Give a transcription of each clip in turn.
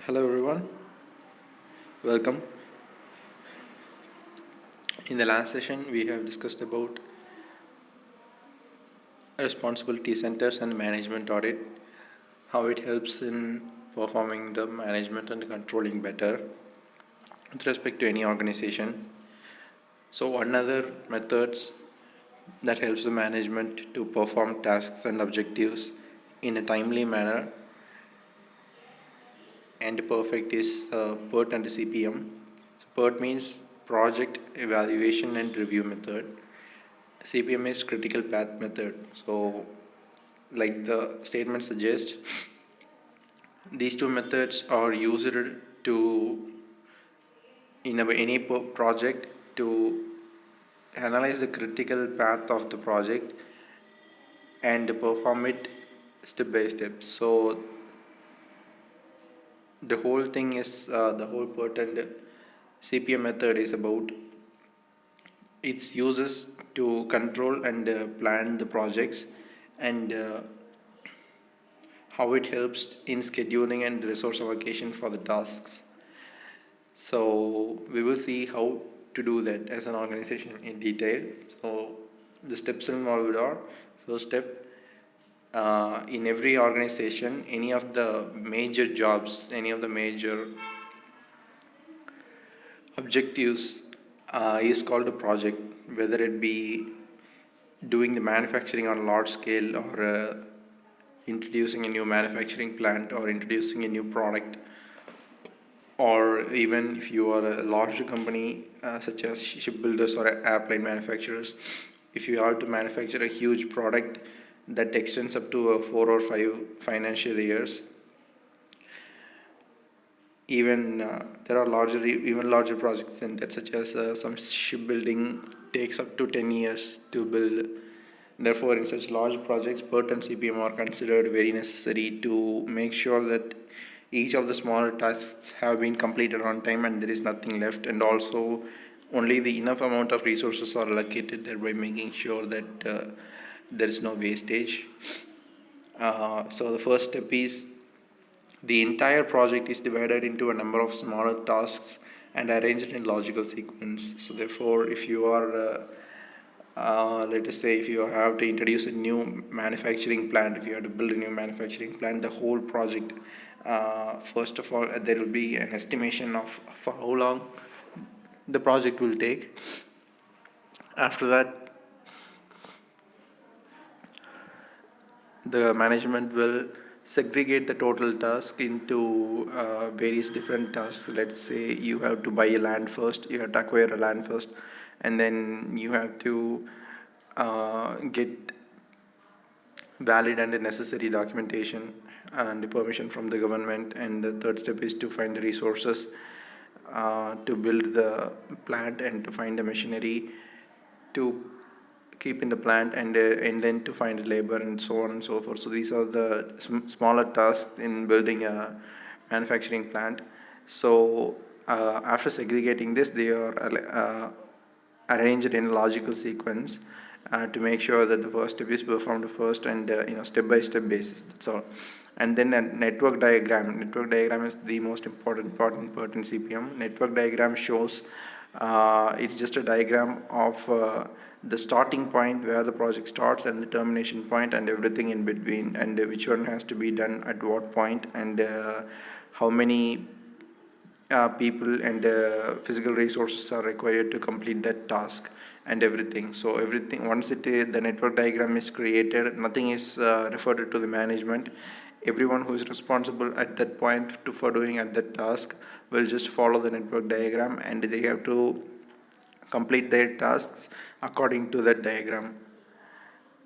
Hello everyone, welcome. In the last session, we have discussed about responsibility centers and management audit, how it helps in performing the management and controlling better with respect to any organization. So, one other methods that helps the management to perform tasks and objectives in a timely manner and perfect is PERT and CPM. So PERT means Project Evaluation and Review Method. CPM is Critical Path Method. So, like the statement suggests, these two methods are used to in any project to analyze the critical path of the project and perform it step by step. So the whole thing is the whole PERT and CPM method is about its uses to control and plan the projects and how it helps in scheduling and resource allocation for the tasks. So we will see how to do that as an organization in detail. So the steps involved are: first step, in every organization, any of the major jobs, any of the major objectives is called a project, whether it be doing the manufacturing on a large scale or introducing a new manufacturing plant or introducing a new product, or even if you are a larger company such as shipbuilders or airplane manufacturers, if you are to manufacture a huge product that extends up to 4 or 5 financial years. Even there are even larger projects than that, such as some shipbuilding takes up to 10 years to build. Therefore, in such large projects, PERT and CPM are considered very necessary to make sure that each of the smaller tasks have been completed on time and there is nothing left, and also only the enough amount of resources are allocated, thereby making sure that there is no wastage. So the first step is the entire project is divided into a number of smaller tasks and arranged in logical sequence. So therefore, if you are let us say if you have to introduce a new manufacturing plant, if you have to build a new manufacturing plant, the whole project, first of all, there will be an estimation of for how long the project will take. After that, the management will segregate the total task into various different tasks. Let's say you have to buy a land first, you have to acquire a land first, and then you have to get valid and necessary documentation and the permission from the government, and the third step is to find the resources to build the plant and to find the machinery to keep in the plant, and then to find labor and so on and so forth. So these are the smaller tasks in building a manufacturing plant. So after segregating this, they are arranged in logical sequence to make sure that the first step is performed first, and step by step basis. That's all. And then a network diagram. Network diagram is the most important part in PERT and CPM. Network diagram shows it's just a diagram of the starting point where the project starts and the termination point and everything in between, and which one has to be done at what point, and how many people and physical resources are required to complete that task and everything. So everything, once the network diagram is created, nothing is referred to the management. Everyone who is responsible at that point for doing at that task will just follow the network diagram, and they have to complete their tasks according to that diagram.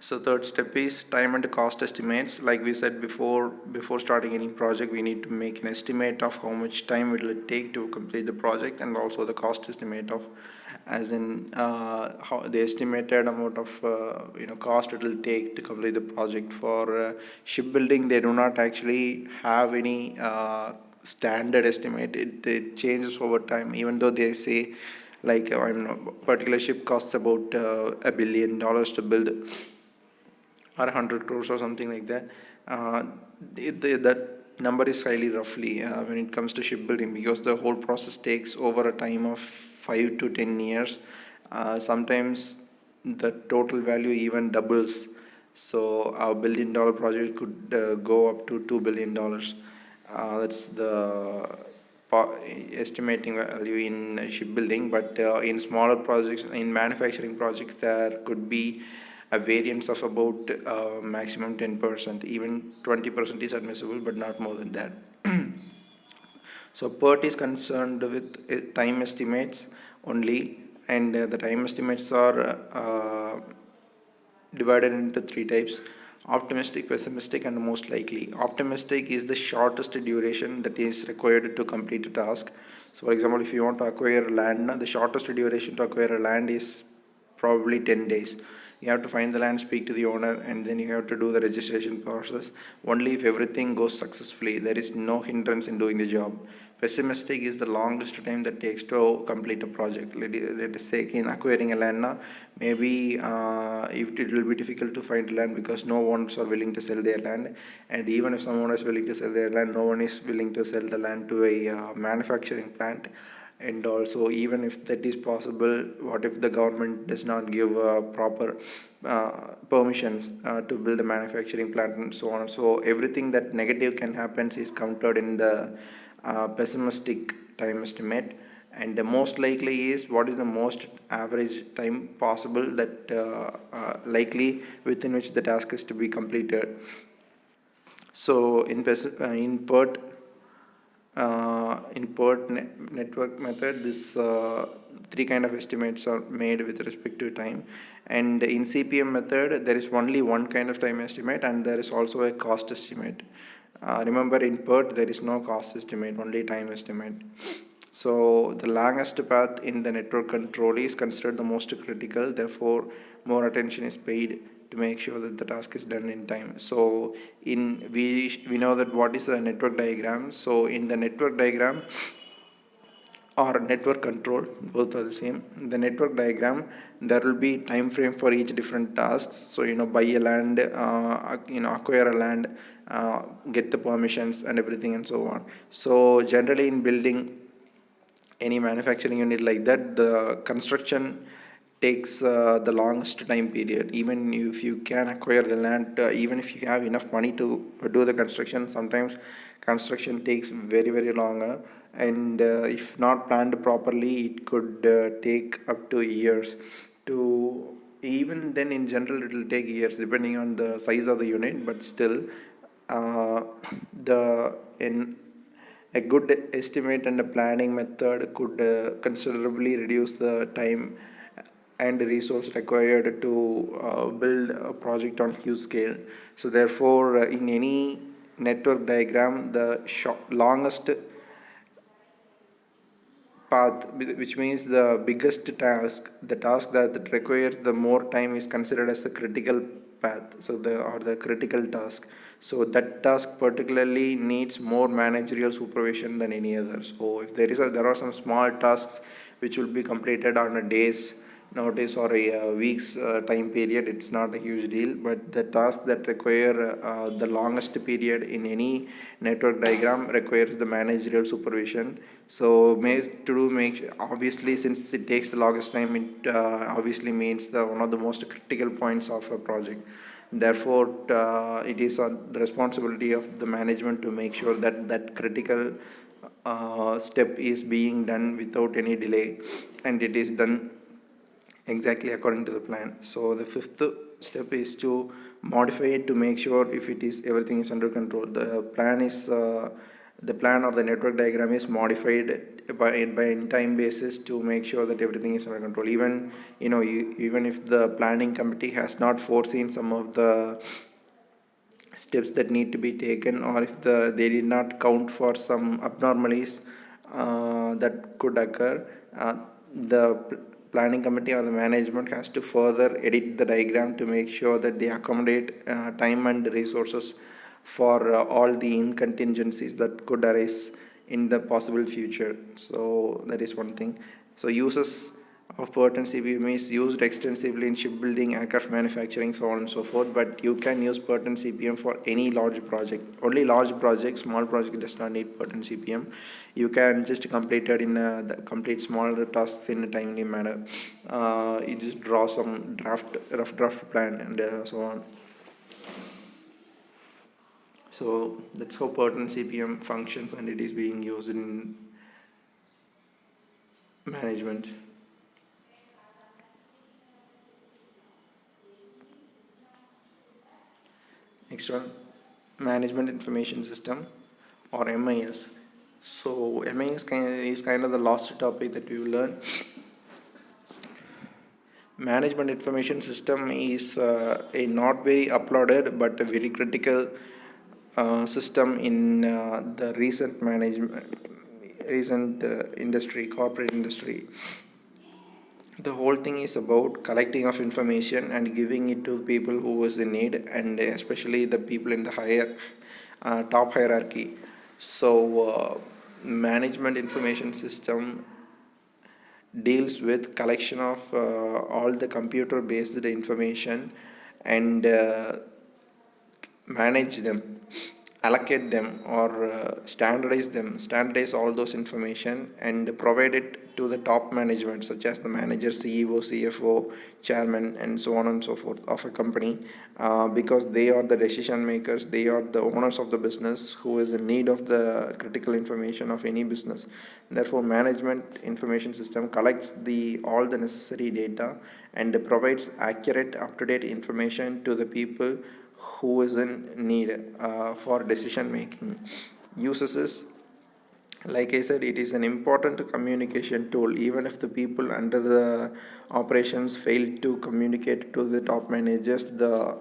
So third step is time and cost estimates. Like we said before starting any project, we need to make an estimate of how much time it will take to complete the project, and also the cost estimate of, as in how the estimated amount of cost it will take to complete the project. For shipbuilding, they do not actually have any standard estimate. It changes over time, even though they say like particular ship costs about $1 billion to build, or 100 crores or something like that. That number is highly roughly when it comes to shipbuilding, because the whole process takes over a time of 5 to 10 years. Sometimes the total value even doubles. So a $1 billion project could go up to $2 billion. That's the estimating value in shipbuilding. But in smaller projects, in manufacturing projects, there could be a variance of about maximum 10%. Even 20% is admissible, but not more than that. So PERT is concerned with time estimates only, and the time estimates are divided into three types: optimistic, pessimistic, and most likely. Optimistic is the shortest duration that is required to complete a task. So for example, if you want to acquire land, the shortest duration to acquire a land is probably 10 days. You have to find the land, speak to the owner, and then you have to do the registration process. Only if everything goes successfully, there is no hindrance in doing the job. Pessimistic is the longest time that takes to complete a project. Let us say in acquiring a land now, maybe if it will be difficult to find land because no owners are willing to sell their land, and even if someone is willing to sell their land, no one is willing to sell the land to a manufacturing plant. And also, even if that is possible, what if the government does not give proper permissions to build a manufacturing plant and so on? So everything that negative can happen is counted in the pessimistic time estimate. And the most likely is what is the most average time possible that likely within which the task is to be completed. So in PERT network method, this three kind of estimates are made with respect to time. And in CPM method, there is only one kind of time estimate, and there is also a cost estimate. Remember, in PERT there is no cost estimate, only time estimate. So the longest path in the network control is considered the most critical. Therefore, more attention is paid to make sure that the task is done in time. So we know that what is the network diagram. So in the network diagram or network control, both are the same. In the network diagram, there will be time frame for each different tasks. So buy a land, acquire a land, get the permissions and everything and so on. So generally in building any manufacturing unit like that, the construction takes the longest time period. Even if you can acquire the land, even if you have enough money to do the construction, sometimes construction takes very, very longer. And if not planned properly, it could take up to years. To even then, in general, it will take years depending on the size of the unit. But still, a good estimate and a planning method could considerably reduce the time and resource required to build a project on huge scale. So therefore, in any network diagram, the longest path, which means the biggest task, the task that requires the more time, is considered as the critical path, so the critical task. So that task particularly needs more managerial supervision than any other. So if there are some small tasks which will be completed on a day's notice or a week's time period, it's not a huge deal. But the tasks that require the longest period in any network diagram requires the managerial supervision. So obviously, since it takes the longest time, it obviously means one of the most critical points of a project. Therefore, it is the responsibility of the management to make sure that that critical step is being done without any delay, and it is done exactly according to the plan. So the fifth step is to modify it to make sure if everything is under control. The plan or the network diagram is modified by in time basis to make sure that everything is under control. Even even if the planning committee has not foreseen some of the steps that need to be taken, or if they did not count for some abnormalities that could occur, the planning committee or the management has to further edit the diagram to make sure that they accommodate time and resources for all the incontingencies that could arise in the possible future. So that is one thing. So uses of PERT and CBM is used extensively in shipbuilding, aircraft manufacturing, so on and so forth. But you can use PERT and CPM for any large project. Only large projects, small project does not need PERT and CPM. You can just complete it in complete smaller tasks in a timely manner. You just draw some rough draft plan and so on. So that's how PERT and CPM functions, and it is being used in management. Next one, Management Information System, or MIS. So MIS is kind of the last topic that we will learn. Management Information System is a not very uploaded but a very critical system in the recent industry, corporate industry. The whole thing is about collecting of information and giving it to people who is in need, and especially the people in the higher top hierarchy. So management information system deals with collection of all the computer based information and manage them, allocate them, or standardize all those information and provide it to the top management, such as the manager, CEO, CFO, chairman, and so on and so forth of a company, because they are the decision makers, they are the owners of the business who is in need of the critical information of any business. Therefore, management information system collects all the necessary data and provides accurate, up-to-date information to the people who is in need for decision making. Uses is, like I said, it is an important communication tool. Even if the people under the operations fail to communicate to the top managers, the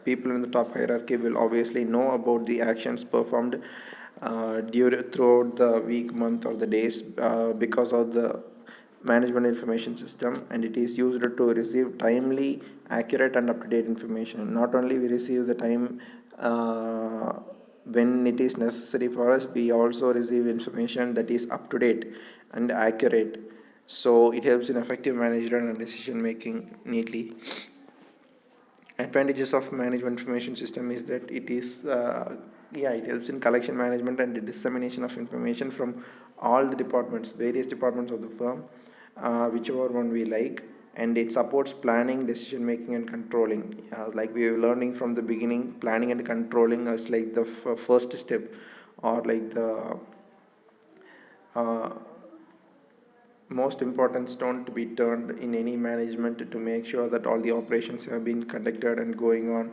people in the top hierarchy will obviously know about the actions performed throughout the week, month, or the days because of the management information system, and it is used to receive timely, accurate, and up-to-date information. Not only we receive the time when it is necessary for us, we also receive information that is up-to-date and accurate. So it helps in effective management and decision making neatly. Advantages of management information system is that it is it helps in collection, management, and the dissemination of information from all the departments, various departments of the firm, whichever one we like, and it supports planning, decision making, and controlling. Like we were learning from the beginning, planning and controlling is like the first step, or like the most important stone to be turned in any management to make sure that all the operations have been conducted and going on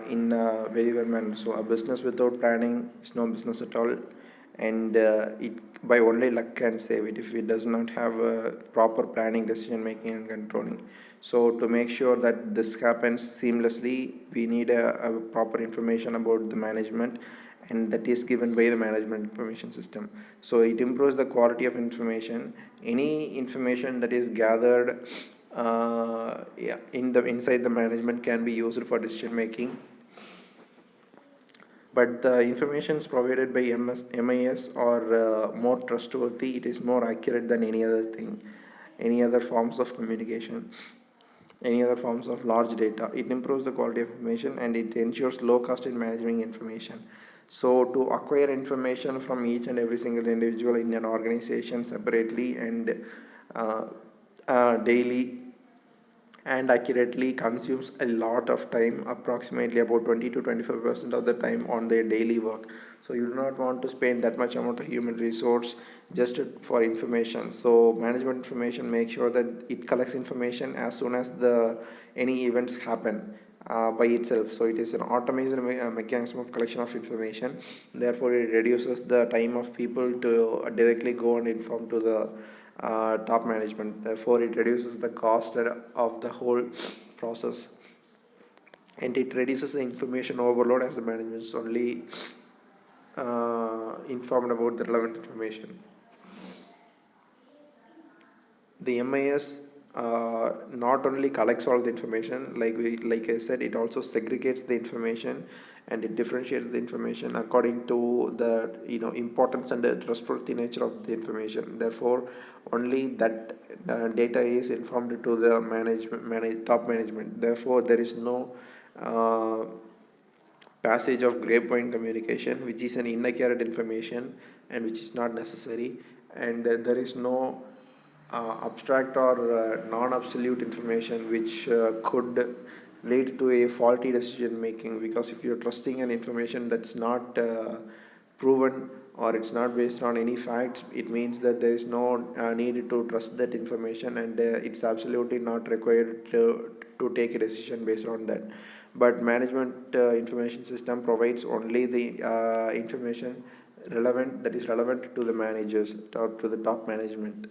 in a very well manner. So a business without planning is no business at all, and it by only luck can save it if it does not have a proper planning, decision making, and controlling. So to make sure that this happens seamlessly, we need a proper information about the management, and that is given by the management information system. So it improves the quality of information. Any information that is gathered inside the management can be used for decision making, but the information provided by MIS are more trustworthy. It is more accurate than any other thing, any other forms of communication, any other forms of large data. It improves the quality of information, and it ensures low cost in managing information. So to acquire information from each and every single individual in an organization separately and daily and accurately consumes a lot of time, approximately about 20 to 25% of the time on their daily work. So you do not want to spend that much amount of human resource just for information. So management information makes sure that it collects information as soon as any events happen by itself. So it is an automated mechanism of collection of information. Therefore it reduces the time of people to directly go and inform to the top management. Therefore it reduces the cost of the whole process, and it reduces the information overload as the management is only informed about the relevant information. The MIS not only collects all the information, like I said, it also segregates the information and it differentiates the information according to the importance and the trustworthy nature of the information. Therefore, only that data is informed to the top management. Therefore, there is no uh, passage of grapevine communication, which is an inaccurate information and which is not necessary, and there is no abstract or non-absolute information which could lead to a faulty decision making, because if you're trusting an information that's not proven or it's not based on any facts, it means that there is no need to trust that information, and it's absolutely not required to take a decision based on that. But management information system provides only the information relevant, that is relevant to the managers or to the top management.